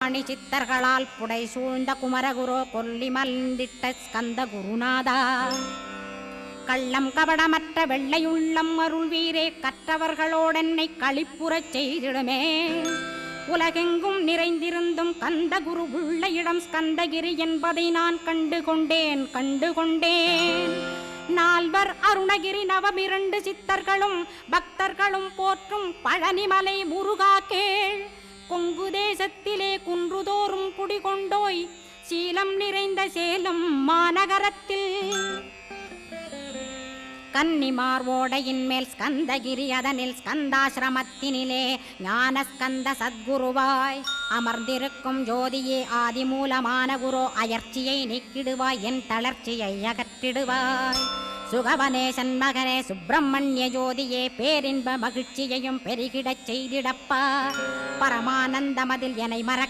அணி சித்தர்களால் புடை சூழ்ந்த குமரகுரோ கொல்லி மல்ந்திட்ட ஸ்கந்த குருநாதா கள்ளம் கபடமற்ற வெள்ளையுள்ளம் அருள் வீரே கற்றவர்களோடென்னை களிப்புறச் செய்திடுமே உலகெங்கும் நிறைந்திருந்தும் கந்த குரு உள்ள இடம் ஸ்கந்தகிரி என்பதை நான் கண்டுகொண்டேன் நால்வர் அருணகிரி நவமிரண்டு சித்தர்களும் பக்தர்களும் போற்றும் பழனிமலை முருகா கேள் கொங்கு தேசத்திலே குன்றுதோறும் குடிகொண்டோய் சீலம் நிறைந்த சேலம் மாநகரத்தில் கன்னிமார் ஓடையின் மேல் ஸ்கந்தகிரி அதனில் ஸ்கந்தாசிரமத்தினிலே ஞான ஸ்கந்த சத்குருவாய் அமர்ந்திருக்கும் ஜோதியே ஆதிமூலமான குரு அயர்ச்சியை நீக்கிடுவாய் என் தளர்ச்சியை அகற்றிடுவாய் சுகவனேசன் மகனே சுப்பிரமணிய ஜோதியே பேரின்ப மகிழ்ச்சியையும் பெருகிடச் செய்திடப்பா பரமானந்தமதில் என்னை மறக்க